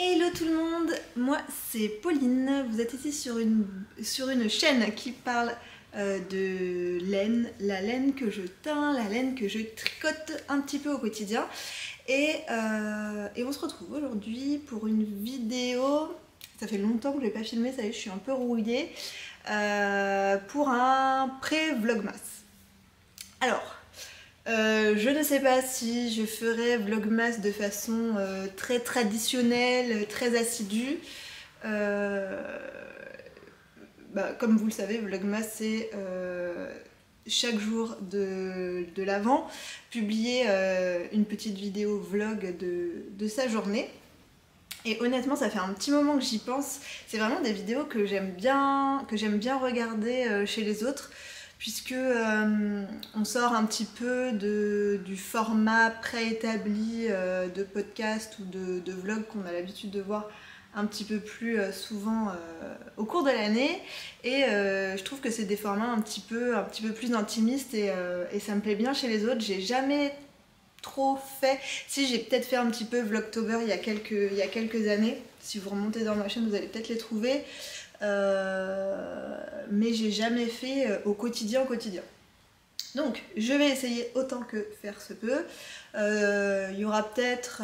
Hello tout le monde, moi c'est Pauline, vous êtes ici sur une chaîne qui parle de laine, la laine que je teins, la laine que je tricote un petit peu au quotidien et on se retrouve aujourd'hui pour une vidéo, ça fait longtemps que je n'ai pas filmé, ça y est je suis un peu rouillée, pour un pré-vlogmas. Alors, je ne sais pas si je ferai Vlogmas de façon très traditionnelle, très assidue. Comme vous le savez, Vlogmas c'est chaque jour de l'Avent, publier une petite vidéo vlog de sa journée. Et honnêtement, ça fait un petit moment que j'y pense. C'est vraiment des vidéos que j'aime bien regarder chez les autres, puisque on sort un petit peu du format préétabli de podcast ou de vlog qu'on a l'habitude de voir un petit peu plus souvent au cours de l'année, et je trouve que c'est des formats un petit peu plus intimistes, et ça me plaît bien chez les autres. J'ai jamais trop fait, si j'ai peut-être fait un petit peu Vlogtober il y a quelques années, si vous remontez dans ma chaîne vous allez peut-être les trouver, mais j'ai jamais fait au quotidien. Donc je vais essayer autant que faire se peut. Il y aura peut-être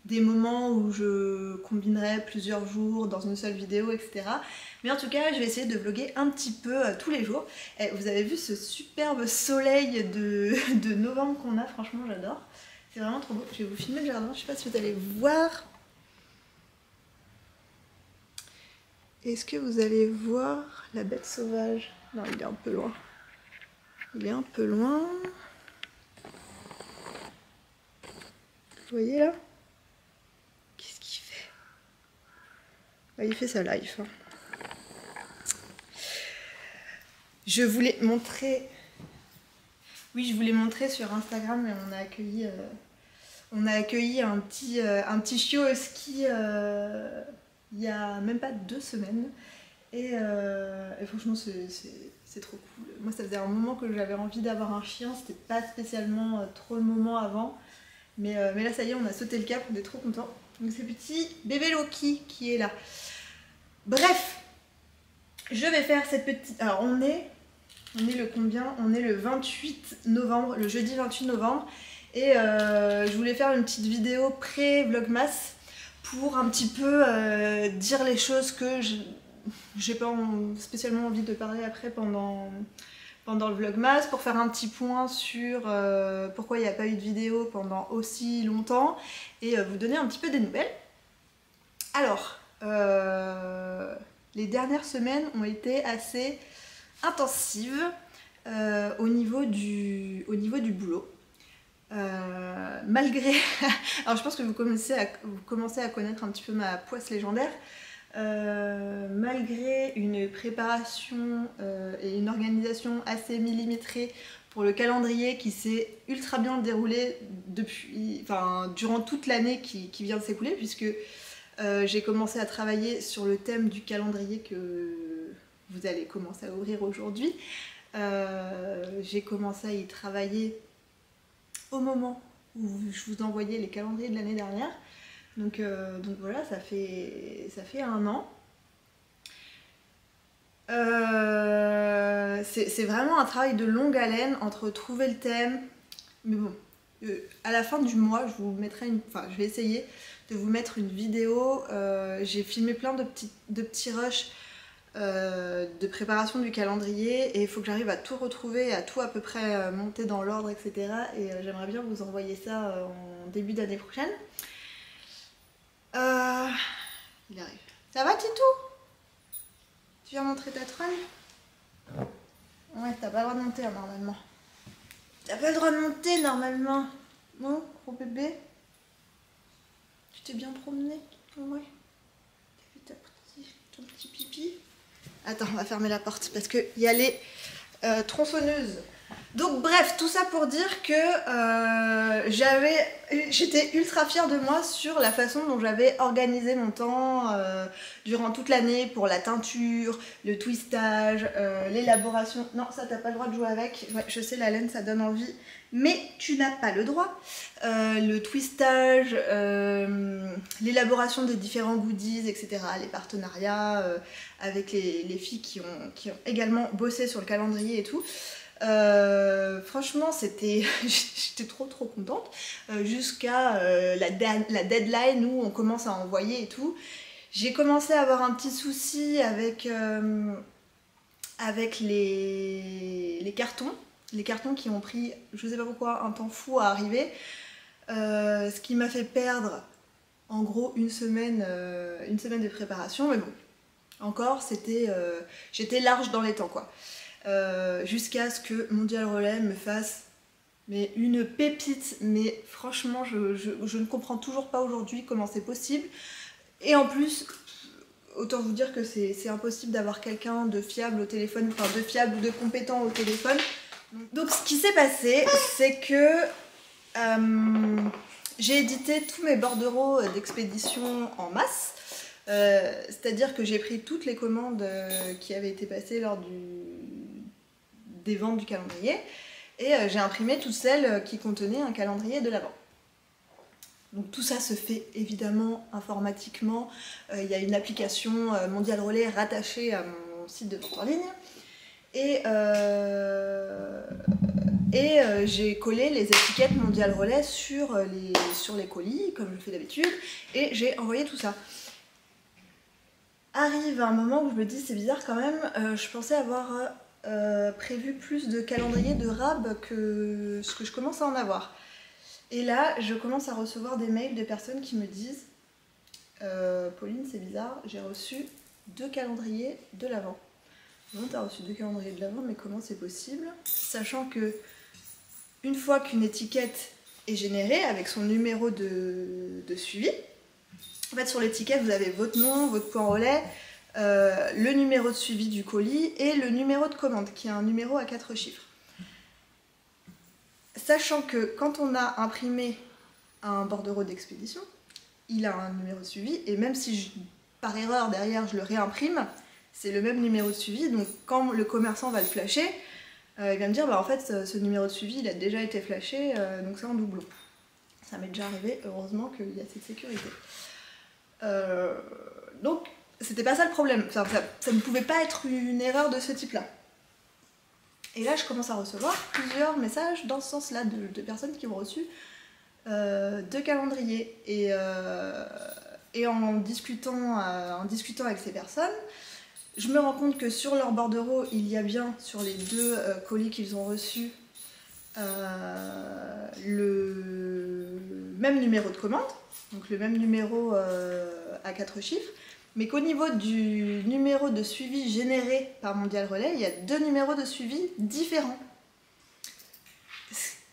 des moments où je combinerai plusieurs jours dans une seule vidéo, etc. Mais en tout cas, je vais essayer de vlogger un petit peu tous les jours. Et vous avez vu ce superbe soleil de novembre qu'on a, franchement j'adore. C'est vraiment trop beau. Je vais vous filmer le jardin, je sais pas si vous allez voir. Est-ce que vous allez voir la bête sauvage? Non, il est un peu loin. Il est un peu loin. Vous voyez là? Qu'est-ce qu'il fait? Il fait sa life. Je voulais montrer... Oui, je voulais montrer sur Instagram, mais on a accueilli un petit chiot husky il y a même pas 2 semaines. Et franchement, c'est trop cool. Moi, ça faisait un moment que j'avais envie d'avoir un chien. C'était pas spécialement trop le moment avant. Mais là, ça y est, on a sauté le cap, on est trop contents. Donc, c'est petit bébé Loki qui est là. Bref, je vais faire cette petite... Alors, on est le combien? On est le 28 novembre, le jeudi 28 novembre. Et je voulais faire une petite vidéo pré-vlogmas pour un petit peu dire les choses que j'ai pas spécialement envie de parler après pendant le vlogmas, pour faire un petit point sur pourquoi il n'y a pas eu de vidéo pendant aussi longtemps, et vous donner un petit peu des nouvelles. Alors, les dernières semaines ont été assez intensive au niveau du boulot. Malgré... Alors je pense que vous commencez à connaître un petit peu ma poisse légendaire. Malgré une préparation et une organisation assez millimétrée pour le calendrier qui s'est ultra bien déroulé durant toute l'année qui vient de s'écouler, puisque j'ai commencé à travailler sur le thème du calendrier que vous allez commencer à ouvrir aujourd'hui. J'ai commencé à y travailler au moment où je vous envoyais les calendriers de l'année dernière. Donc voilà, ça fait 1 an. C'est vraiment un travail de longue haleine entre trouver le thème. Mais bon, à la fin du mois, je vais essayer de vous mettre une vidéo. J'ai filmé plein de petits rushs de préparation du calendrier, et il faut que j'arrive à tout retrouver, à tout à peu près monter dans l'ordre, etc. Et j'aimerais bien vous envoyer ça en début d'année prochaine. Il arrive. Ça va, Titou? Tu viens montrer ta trogne? Ouais, t'as pas le droit de monter normalement. T'as pas le droit de monter normalement. Bon, gros bébé. Tu t'es bien promené? Ouais. T'as fait ton petit pipi? Attends, on va fermer la porte parce qu'il y a les tronçonneuses Donc bref, tout ça pour dire que j'étais ultra fière de moi sur la façon dont j'avais organisé mon temps durant toute l'année pour la teinture, le twistage, l'élaboration. Non, ça t'as pas le droit de jouer avec. Ouais, je sais, la laine ça donne envie, mais tu n'as pas le droit. Le twistage, l'élaboration des différents goodies, etc. Les partenariats avec les filles qui ont également bossé sur le calendrier et tout. Franchement j'étais trop contente jusqu'à la deadline où on commence à envoyer et tout. J'ai commencé à avoir un petit souci avec les cartons qui ont pris, je sais pas pourquoi, un temps fou à arriver, ce qui m'a fait perdre en gros une semaine de préparation, mais bon, encore j'étais large dans les temps quoi. Jusqu'à ce que Mondial Relais me fasse mais une pépite, mais franchement je ne comprends toujours pas aujourd'hui comment c'est possible. Et en plus, autant vous dire que c'est impossible d'avoir quelqu'un de fiable au téléphone, enfin de fiable ou de compétent au téléphone. Donc ce qui s'est passé, c'est que j'ai édité tous mes bordereaux d'expédition en masse. C'est-à-dire que j'ai pris toutes les commandes qui avaient été passées lors des ventes du calendrier et j'ai imprimé toutes celles qui contenaient un calendrier de l'Avent. Donc tout ça se fait évidemment informatiquement. Il y a une application Mondial Relais rattachée à mon site de vente en ligne et j'ai collé les étiquettes Mondial Relais sur les colis comme je fais d'habitude et j'ai envoyé tout ça. Arrive un moment où je me dis c'est bizarre quand même, je pensais avoir prévu plus de calendriers de rab que ce que je commence à en avoir. Et là, je commence à recevoir des mails de personnes qui me disent Pauline, c'est bizarre, j'ai reçu 2 calendriers de l'Avent. Non, t'as reçu 2 calendriers de l'Avent, mais comment c'est possible? Sachant que une fois qu'une étiquette est générée avec son numéro de suivi, en fait sur l'étiquette vous avez votre nom, votre point relais, le numéro de suivi du colis et le numéro de commande qui est un numéro à 4 chiffres. Sachant que quand on a imprimé un bordereau d'expédition, il a un numéro de suivi et même si par erreur derrière je le réimprime, c'est le même numéro de suivi, donc quand le commerçant va le flasher, il va me dire bah en fait ce numéro de suivi il a déjà été flashé, donc c'est en doublon. Ça m'est déjà arrivé, heureusement qu'il y a cette sécurité. Donc c'était pas ça le problème, ça ne pouvait pas être une erreur de ce type là. Et là je commence à recevoir plusieurs messages dans ce sens là de personnes qui ont reçu 2 calendriers et en discutant avec ces personnes, je me rends compte que sur leur bordereau il y a bien sur les 2 colis qu'ils ont reçus le même numéro de commande, donc le même numéro à 4 chiffres, mais qu'au niveau du numéro de suivi généré par Mondial Relais, il y a 2 numéros de suivi différents.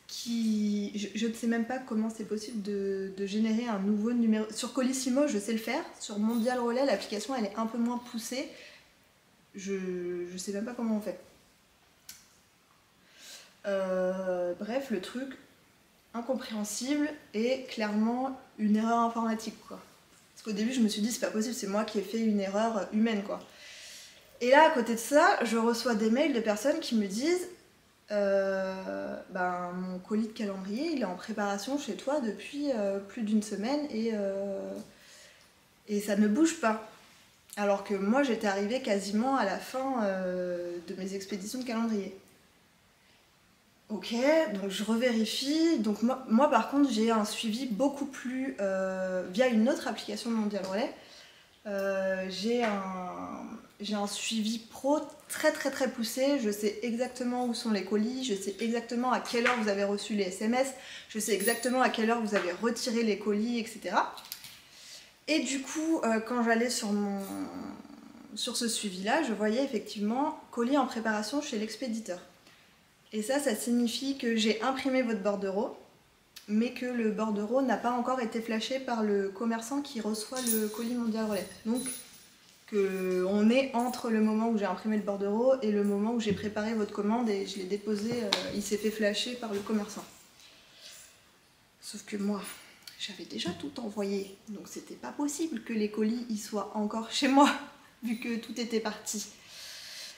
Je ne sais même pas comment c'est possible de générer un nouveau numéro. Sur Colissimo, je sais le faire. Sur Mondial Relais, l'application elle est un peu moins poussée. Je sais même pas comment on fait. Bref, le truc incompréhensible et clairement une erreur informatique quoi. Parce qu'au début je me suis dit c'est pas possible, c'est moi qui ai fait une erreur humaine quoi. Et là à côté de ça, je reçois des mails de personnes qui me disent mon colis de calendrier il est en préparation chez toi depuis plus d'une semaine et ça ne bouge pas. Alors que moi j'étais arrivée quasiment à la fin de mes expéditions de calendrier. Ok, donc je revérifie. Donc moi par contre j'ai un suivi beaucoup plus via une autre application de Mondial Relais. J'ai un suivi pro très poussé. Je sais exactement où sont les colis, je sais exactement à quelle heure vous avez reçu les SMS, je sais exactement à quelle heure vous avez retiré les colis, etc. Et du coup, quand j'allais sur ce suivi-là, je voyais effectivement colis en préparation chez l'expéditeur. Et ça signifie que j'ai imprimé votre bordereau, mais que le bordereau n'a pas encore été flashé par le commerçant qui reçoit le colis Mondial Relais. Donc qu'on est entre le moment où j'ai imprimé le bordereau et le moment où j'ai préparé votre commande et je l'ai déposé, il s'est fait flasher par le commerçant. Sauf que moi, j'avais déjà tout envoyé, donc c'était pas possible que les colis y soient encore chez moi, vu que tout était parti.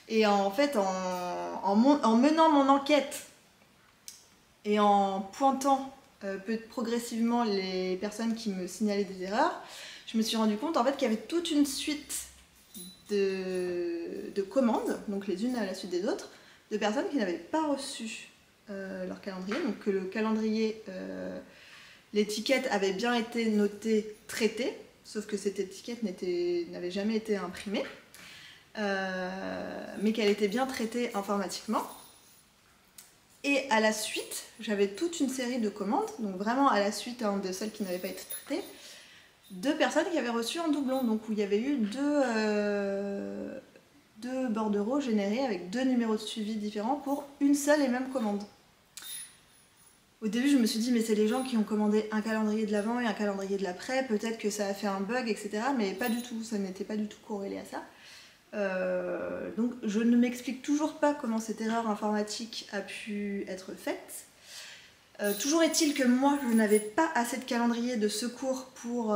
Et en fait, en menant mon enquête et en pointant progressivement les personnes qui me signalaient des erreurs, je me suis rendu compte en fait qu'il y avait toute une suite de commandes, donc les unes à la suite des autres, de personnes qui n'avaient pas reçu leur calendrier, donc que le calendrier, l'étiquette avait bien été notée traitée, sauf que cette étiquette n'avait jamais été imprimée, mais qu'elle était bien traitée informatiquement. Et à la suite, j'avais toute une série de commandes, donc vraiment à la suite de celles qui n'avaient pas été traitées, de personnes qui avaient reçu en doublon, donc où il y avait eu deux bordereaux générés avec 2 numéros de suivi différents pour une seule et même commande. Au début, je me suis dit, mais c'est les gens qui ont commandé un calendrier de l'avant et un calendrier de l'après, peut-être que ça a fait un bug, etc. Mais pas du tout, ça n'était pas du tout corrélé à ça. Donc je ne m'explique toujours pas comment cette erreur informatique a pu être faite. Toujours est-il que moi, je n'avais pas assez de calendrier de secours pour...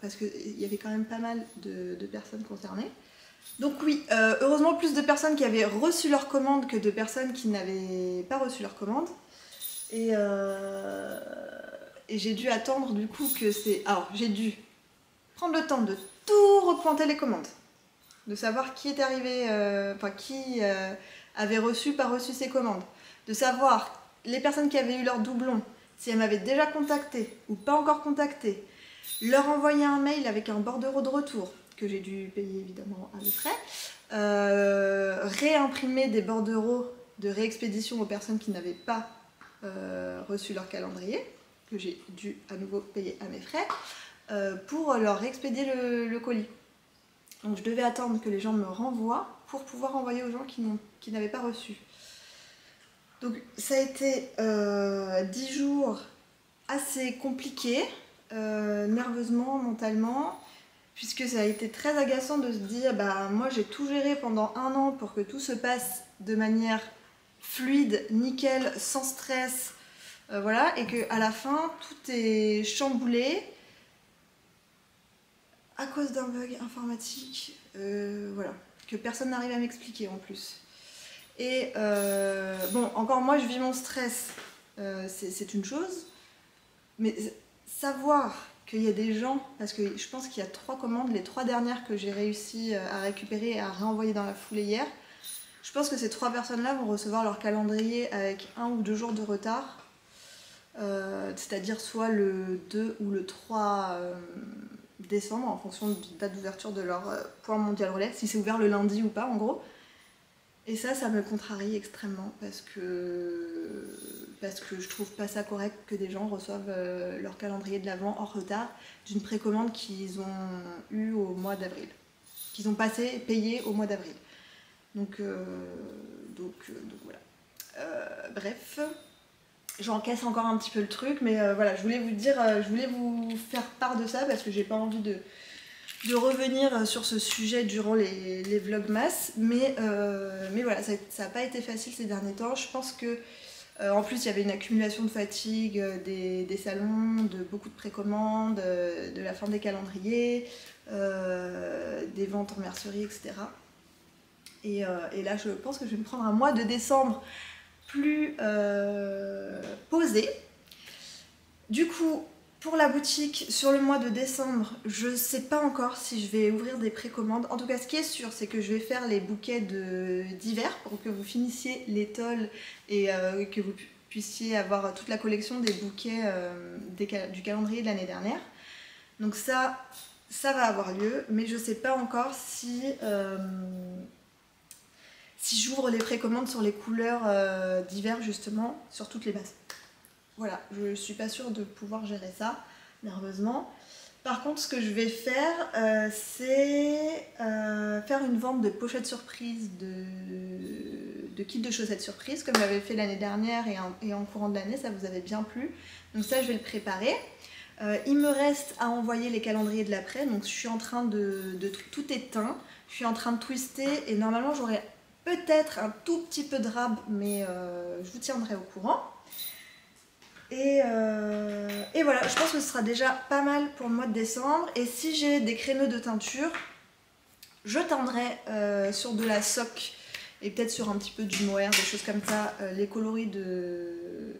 parce qu'il y avait quand même pas mal de personnes concernées. Donc oui, heureusement plus de personnes qui avaient reçu leur commande que de personnes qui n'avaient pas reçu leur commande. Et j'ai dû attendre du coup que c'est... Alors j'ai dû prendre le temps de tout repointer les commandes. De savoir qui est arrivé, qui avait reçu, pas reçu ses commandes. De savoir les personnes qui avaient eu leur doublon, si elles m'avaient déjà contacté ou pas encore contacté, leur envoyer un mail avec un bordereau de retour, que j'ai dû payer évidemment à mes frais, réimprimer des bordereaux de réexpédition aux personnes qui n'avaient pas reçu leur calendrier, que j'ai dû à nouveau payer à mes frais, pour leur réexpédier le colis. Donc je devais attendre que les gens me renvoient pour pouvoir envoyer aux gens qui n'avaient pas reçu. Donc ça a été 10 jours assez compliqués, nerveusement, mentalement, puisque ça a été très agaçant de se dire, bah moi j'ai tout géré pendant 1 an pour que tout se passe de manière fluide, nickel, sans stress, voilà, et qu'à la fin tout est chamboulé à cause d'un bug informatique, voilà, que personne n'arrive à m'expliquer en plus. Et bon, encore moi je vis mon stress, c'est une chose, mais savoir qu'il y a des gens, parce que je pense qu'il y a 3 commandes, les 3 dernières que j'ai réussi à récupérer et à réenvoyer dans la foulée hier, je pense que ces 3 personnes-là vont recevoir leur calendrier avec 1 ou 2 jours de retard, c'est-à-dire soit le 2 ou le 3 décembre, en fonction de la date d'ouverture de leur point mondial relais, si c'est ouvert le lundi ou pas en gros. Et ça me contrarie extrêmement parce que je trouve pas ça correct que des gens reçoivent leur calendrier de l'avant en retard d'une précommande qu'ils ont eue au mois d'avril, qu'ils ont payé au mois d'avril. Donc voilà. Bref, j'encaisse encore un petit peu le truc, mais voilà, je voulais vous faire part de ça parce que j'ai pas envie de revenir sur ce sujet durant les vlogmas, mais voilà, ça n'a pas été facile ces derniers temps. Je pense que en plus il y avait une accumulation de fatigue des salons, de beaucoup de précommandes, de la fin des calendriers, des ventes en mercerie, etc. Et là je pense que je vais me prendre un mois de décembre plus posé. Du coup, pour la boutique, sur le mois de décembre, je sais pas encore si je vais ouvrir des précommandes. En tout cas, ce qui est sûr, c'est que je vais faire les bouquets d'hiver pour que vous finissiez l'étole et que vous puissiez avoir toute la collection des bouquets du calendrier de l'année dernière. Donc ça va avoir lieu, mais je sais pas encore si j'ouvre les précommandes sur les couleurs d'hiver justement, sur toutes les bases. Voilà, je suis pas sûre de pouvoir gérer ça, nerveusement. Par contre, ce que je vais faire, c'est faire une vente de pochettes surprises, de kits de chaussettes surprises, comme j'avais fait l'année dernière et en courant de l'année, ça vous avait bien plu. Donc ça, je vais le préparer. Il me reste à envoyer les calendriers de l'après, donc je suis en train tout éteint, je suis en train de twister et normalement j'aurai peut-être un tout petit peu de rab, mais je vous tiendrai au courant. Et voilà, je pense que ce sera déjà pas mal pour le mois de décembre. Et si j'ai des créneaux de teinture, je teindrai sur de la sock et peut-être sur un petit peu du mohair, des choses comme ça, les coloris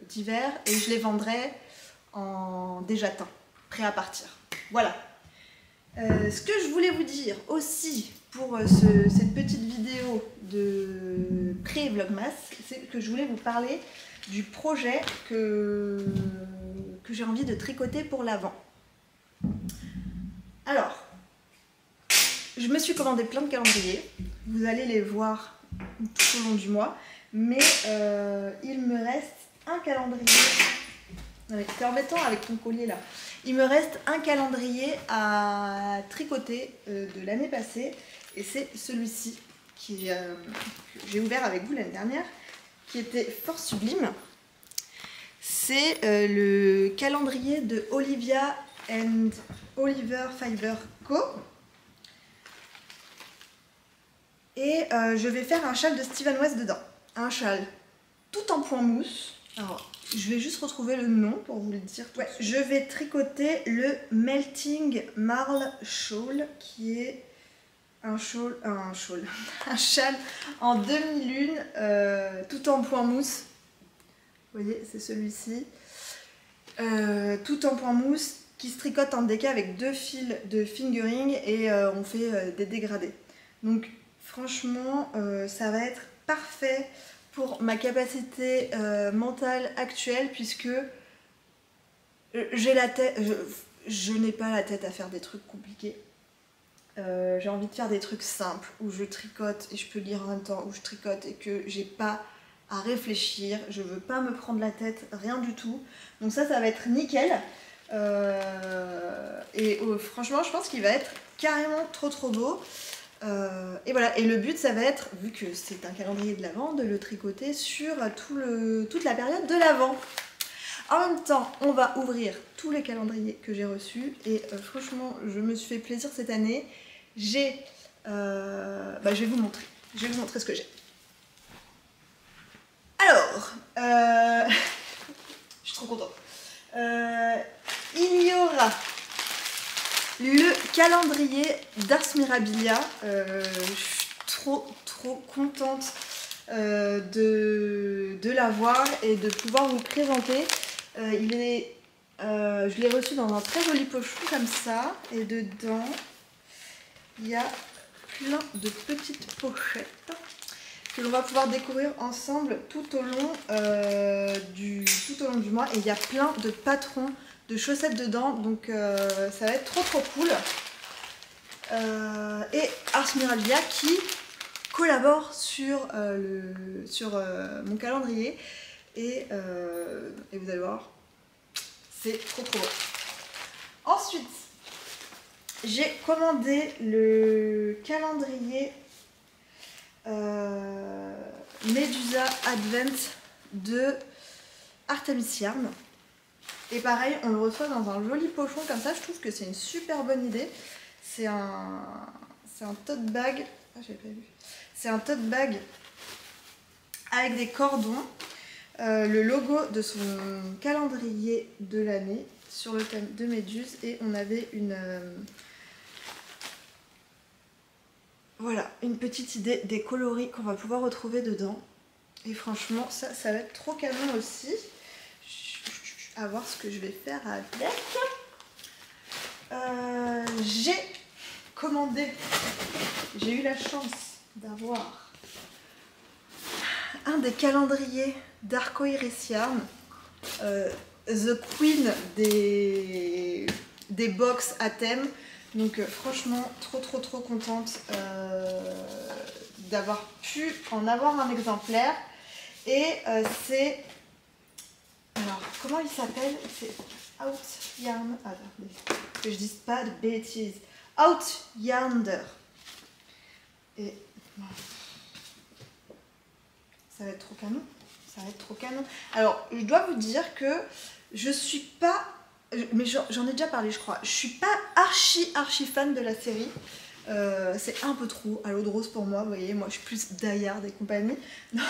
d'hiver, et je les vendrai en déjà teint, prêt à partir. Voilà. Ce que je voulais vous dire aussi pour cette petite vidéo de pré-vlogmas, c'est que je voulais vous parler du projet que j'ai envie de tricoter pour l'Avent. Alors, je me suis commandé plein de calendriers, vous allez les voir tout au long du mois, mais il me reste un calendrier. C'est embêtant avec ton collier là. Il me reste un calendrier à tricoter de l'année passée, et c'est celui-ci que j'ai ouvert avec vous l'année dernière, qui était fort sublime. C'est le calendrier de Olivia and Oliver Fiber Co. Et je vais faire un châle de Steven West dedans. Un châle tout en point mousse. Alors, je vais juste retrouver le nom pour vous le dire. Ouais, je vais tricoter le Melting Marl Shawl, qui est un châle en demi-lune, tout en point mousse. Vous voyez, c'est celui-ci. Tout en point mousse, qui se tricote en déca avec 2 fils de fingering, et on fait des dégradés. Donc franchement, ça va être parfait pour ma capacité mentale actuelle, puisque j'ai la tête, je n'ai pas la tête à faire des trucs compliqués. J'ai envie de faire des trucs simples où je tricote et je peux lire en même temps, où je tricote et que j'ai pas à réfléchir, je veux pas me prendre la tête, rien du tout. Donc ça va être nickel. Franchement, je pense qu'il va être carrément trop beau. Et voilà, et le but ça va être, vu que c'est un calendrier de l'Avent, de le tricoter sur toute la période de l'Avent. En même temps, on va ouvrir tous les calendriers que j'ai reçus, et franchement, je me suis fait plaisir cette année. Je vais vous montrer ce que j'ai. Alors, je suis trop contente. Il y aura le calendrier d'Ars Mirabilia. Je suis trop contente de l'avoir et de pouvoir vous le présenter. Je l'ai reçu dans un très joli pochon comme ça, et dedans il y a plein de petites pochettes que l'on va pouvoir découvrir ensemble tout au long du mois, et il y a plein de patrons de chaussettes dedans, donc ça va être trop cool. Et Ars Mirabilia qui collabore sur mon calendrier, et vous allez voir, c'est trop beau. Ensuite, j'ai commandé le calendrier Medusa Advent de Artemis Yarn. Et pareil, on le reçoit dans un joli pochon comme ça. Je trouve que c'est une super bonne idée. C'est un tote bag. Ah, j'avais pas vu. C'est un tote bag avec des cordons. Le logo de son calendrier de l'année sur le thème de Méduse, et on avait voilà, une petite idée des coloris qu'on va pouvoir retrouver dedans. Et franchement, ça va être trop canon aussi. À voir ce que je vais faire avec. J'ai commandé, j'ai eu la chance d'avoir un des calendriers d'Arcoiris Yarn, The Queen des box à thème. Donc franchement, trop contente d'avoir pu en avoir un exemplaire. Et c'est... Alors, comment il s'appelle? C'est Out Yarn... Attendez, que je dise pas de bêtises. Out Yarnder. Et... ça va être trop canon. Ça va être trop canon. Alors, je dois vous dire que je suis pas Mais j'en ai déjà parlé, je crois. Je suis pas archi fan de la série. C'est un peu trop à l'eau de rose pour moi, vous voyez. Moi, je suis plus Die Hard et compagnie. Non,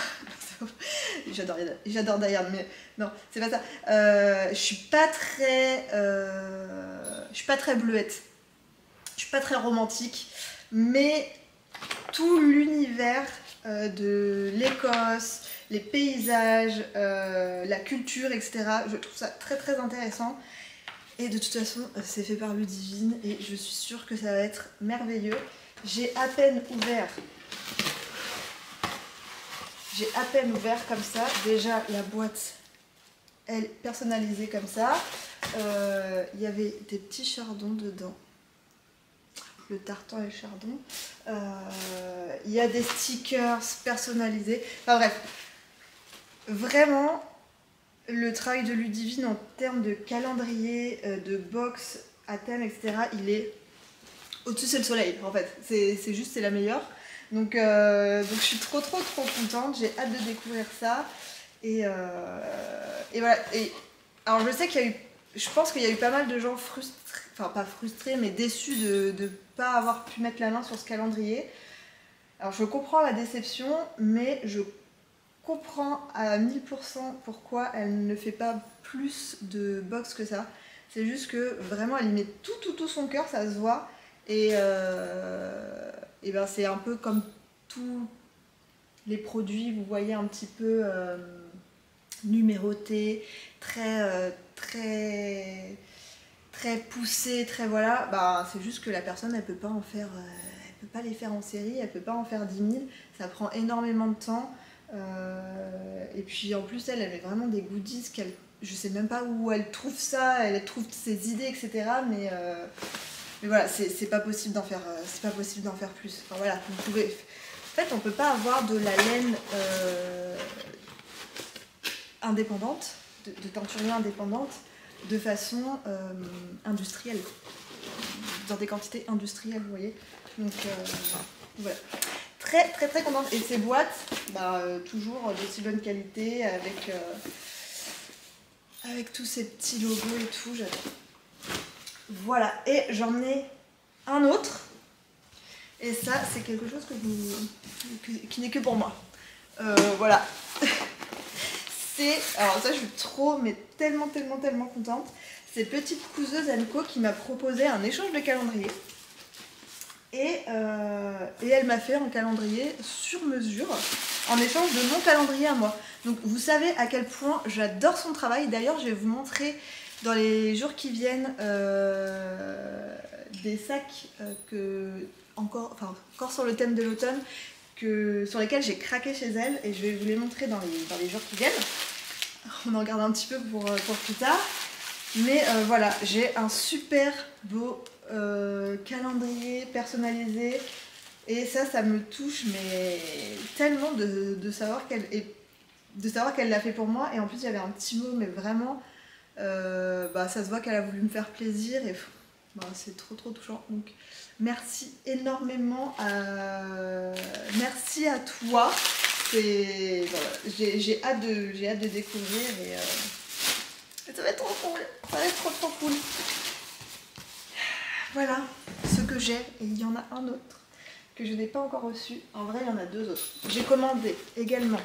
j'adore Die Hard, mais non, c'est pas ça. Je suis pas très bleuette. Je suis pas très romantique, mais tout l'univers de l'Écosse, les paysages, la culture, etc. Je trouve ça très intéressant. Et de toute façon, c'est fait par Ludivine et je suis sûre que ça va être merveilleux. J'ai à peine ouvert comme ça. Déjà, la boîte, elle est personnalisée comme ça. Il y avait des petits chardons dedans. Le tartan et le chardon. Il y a des stickers personnalisés. Enfin bref, vraiment, le travail de Ludivine en termes de calendrier, de box à thème, etc., il est au-dessus, c'est le soleil en fait. C'est la meilleure. Donc je suis trop contente. J'ai hâte de découvrir ça. Et voilà. Et, alors je sais je pense qu'il y a eu pas mal de gens frustrés, enfin pas frustrés, mais déçus de ne pas avoir pu mettre la main sur ce calendrier. Alors je comprends la déception, mais je comprends à 1000% pourquoi elle ne fait pas plus de box que ça. C'est juste que vraiment elle y met tout son cœur, ça se voit. Et ben c'est un peu comme tous les produits, vous voyez, un petit peu numérotés, très poussés, très voilà. Bah, c'est juste que la personne elle peut pas en faire, elle peut pas les faire en série, elle peut pas en faire 10 000. Ça prend énormément de temps. Et puis en plus elle met vraiment des goodies qu'elle, je sais même pas où elle trouve ça, elle trouve ses idées, etc. Mais voilà, c'est pas possible d'en faire, plus. Enfin voilà, vous pouvez. En fait, on peut pas avoir de la laine indépendante, de teinturier indépendante, de façon industrielle, dans des quantités industrielles, vous voyez. Donc voilà. Très contente. Et ces boîtes, toujours d'aussi bonne qualité, avec tous ces petits logos et tout, j'adore. Voilà, et j'en ai un autre. Et ça, c'est quelque chose qui n'est que pour moi. Voilà. Alors ça, je suis mais tellement contente. C'est Petite Couseuse Co qui m'a proposé un échange de calendrier. Et elle m'a fait un calendrier sur mesure en échange de mon calendrier à moi. Donc vous savez à quel point j'adore son travail. D'ailleurs, je vais vous montrer dans les jours qui viennent des sacs encore sur le thème de l'automne, sur lesquels j'ai craqué chez elle, et je vais vous les montrer dans les jours qui viennent. On en garde un petit peu pour plus tard. Mais voilà, j'ai un super beau calendrier personnalisé, et ça me touche mais tellement de savoir qu'elle l'a fait pour moi. Et en plus il y avait un petit mot, mais vraiment ça se voit qu'elle a voulu me faire plaisir, et c'est trop touchant. Donc merci énormément, merci à toi. Voilà, j'ai hâte de découvrir, et ça va être trop cool. Ça va être trop cool. Voilà ce que j'ai, et il y en a un autre que je n'ai pas encore reçu. En vrai, il y en a deux autres. J'ai commandé également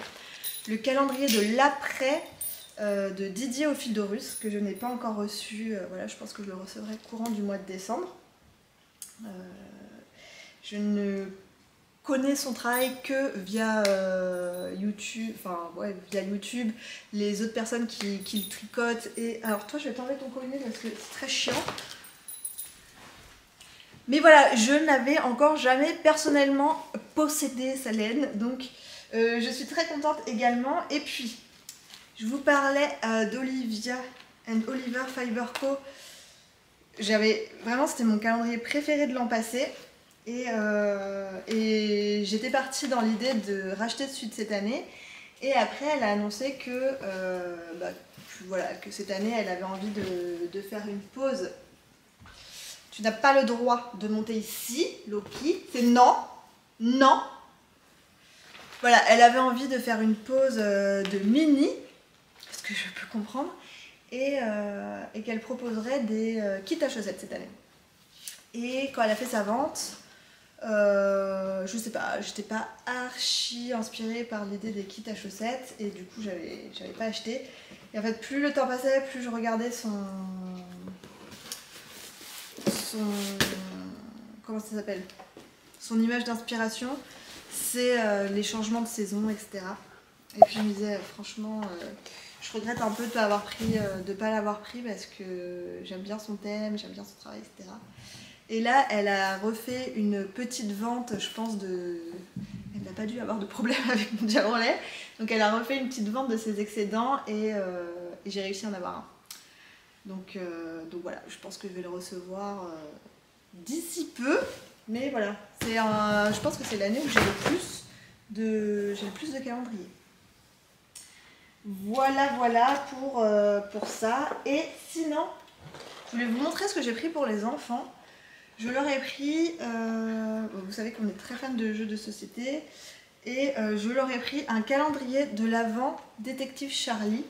le calendrier de l'après de Didier au fil de russe, que je n'ai pas encore reçu. Voilà, je pense que je le recevrai courant du mois de décembre. Je ne connais son travail que via YouTube, via YouTube, les autres personnes qui le tricotent. Et alors toi, je vais t'enlever ton collier parce que c'est très chiant. Mais voilà, je n'avais encore jamais personnellement possédé sa laine, donc je suis très contente également. Et puis, je vous parlais d'Olivia and Oliver Fiber Co. Vraiment, c'était mon calendrier préféré de l'an passé. Et j'étais partie dans l'idée de racheter celui de cette année. Et après, elle a annoncé que cette année, elle avait envie de faire une pause. Tu n'as pas le droit de monter ici, Loki. C'est non. Voilà, elle avait envie de faire une pause de mini, ce que je peux comprendre. et qu'elle proposerait des kits à chaussettes cette année. Et quand elle a fait sa vente, je sais pas, j'étais pas archi inspirée par l'idée des kits à chaussettes et du coup j'avais pas acheté. Et en fait plus le temps passait, plus je regardais son comment ça s'appelle, son image d'inspiration, c'est les changements de saison, etc. Et puis je me disais franchement, je regrette un peu de pas l'avoir pris parce que j'aime bien son thème, j'aime bien son travail, etc. Et là, elle a refait une petite vente, je pense, elle n'a pas dû avoir de problème avec mon diamant-lait. Donc elle a refait une petite vente de ses excédents et j'ai réussi à en avoir un. Donc voilà, je pense que je vais le recevoir d'ici peu. Mais voilà, je pense que c'est l'année où j'ai le plus de calendrier. Voilà pour ça. Et sinon, je voulais vous montrer ce que j'ai pris pour les enfants. Je leur ai pris, vous savez qu'on est très fan de jeux de société, et je leur ai pris un calendrier de l'Avent Détective Charlie.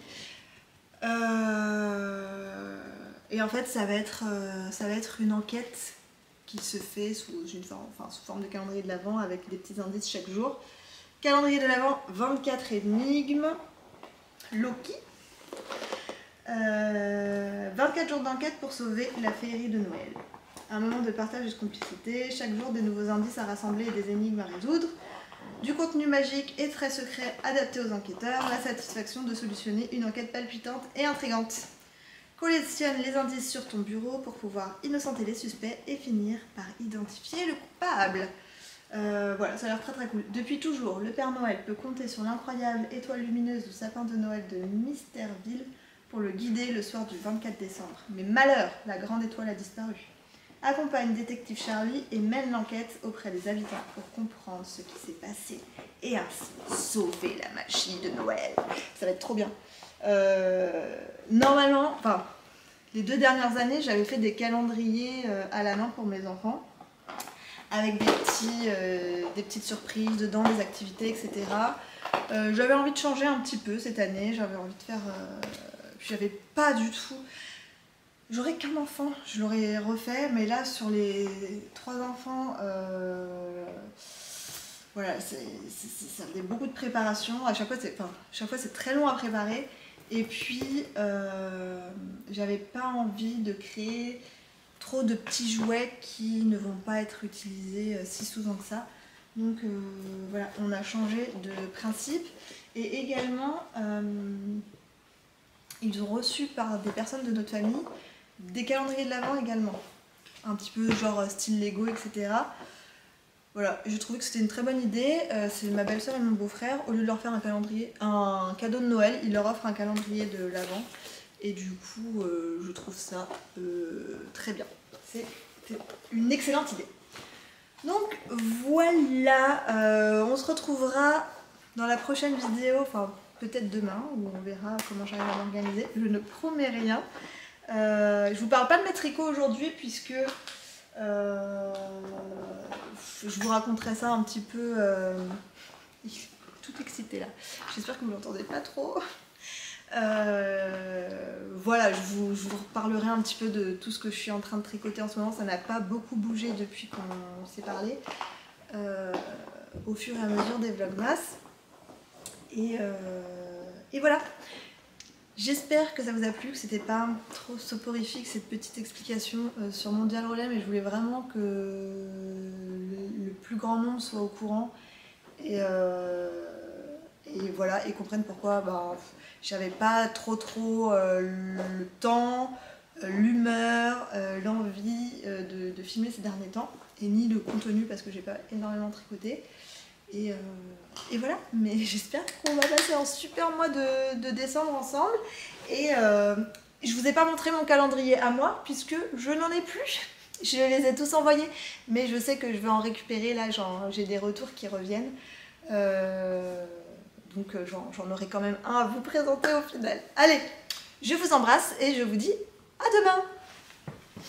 Et en fait, ça va être une enquête qui se fait sous forme de calendrier de l'Avent avec des petits indices chaque jour. Calendrier de l'Avent, 24 énigmes, Loki. 24 jours d'enquête pour sauver la féerie de Noël. Un moment de partage et de complicité, chaque jour des nouveaux indices à rassembler et des énigmes à résoudre, du contenu magique et très secret adapté aux enquêteurs, la satisfaction de solutionner une enquête palpitante et intrigante. Collectionne les indices sur ton bureau pour pouvoir innocenter les suspects et finir par identifier le coupable. Voilà, ça a l'air très très cool. Depuis toujours, le Père Noël peut compter sur l'incroyable étoile lumineuse du sapin de Noël de Mystèreville pour le guider le soir du 24 décembre. Mais malheur, la grande étoile a disparu. Accompagne détective Charlie et mène l'enquête auprès des habitants pour comprendre ce qui s'est passé et ainsi sauver la magie de Noël. Ça va être trop bien. Normalement, les 2 dernières années, j'avais fait des calendriers à la main pour mes enfants avec des petites surprises dedans, des activités, etc. J'avais envie de changer un petit peu cette année, j'avais envie de faire... j'avais pas du tout... J'aurais qu'un enfant, je l'aurais refait, mais là sur les 3 enfants, voilà, ça faisait beaucoup de préparation. À chaque fois c'est très long à préparer. Et puis j'avais pas envie de créer trop de petits jouets qui ne vont pas être utilisés si souvent que ça. Donc voilà, on a changé de principe. Et également, ils ont reçu par des personnes de notre famille des calendriers de l'Avent également, un petit peu genre style Lego, etc. Voilà, je trouvais que c'était une très bonne idée. C'est ma belle-sœur et mon beau-frère, au lieu de leur faire un cadeau de Noël, ils leur offrent un calendrier de l'Avent. Et du coup, je trouve ça très bien. C'est une excellente idée. Donc voilà, on se retrouvera dans la prochaine vidéo, enfin peut-être demain, où on verra comment j'arrive à m'organiser. Je ne promets rien. Je vous parle pas de mes tricots aujourd'hui puisque je vous raconterai ça un petit peu. Il est tout excité là. J'espère que vous l'entendez pas trop. Voilà, je vous reparlerai un petit peu de tout ce que je suis en train de tricoter en ce moment. Ça n'a pas beaucoup bougé depuis qu'on s'est parlé. Au fur et à mesure des vlogmas. Et voilà. J'espère que ça vous a plu, que c'était pas trop soporifique cette petite explication sur Mondial Relais, mais je voulais vraiment que le plus grand nombre soit au courant et voilà, et comprenne pourquoi j'avais pas trop le temps, l'humeur, l'envie de filmer ces derniers temps, et ni le contenu parce que j'ai pas énormément tricoté. Et voilà, mais j'espère qu'on va passer un super mois de décembre ensemble. Et je vous ai pas montré mon calendrier à moi, puisque je n'en ai plus. Je les ai tous envoyés, mais je sais que je vais en récupérer, là j'ai des retours qui reviennent. Donc j'en aurai quand même un à vous présenter au final. Allez, je vous embrasse et je vous dis à demain!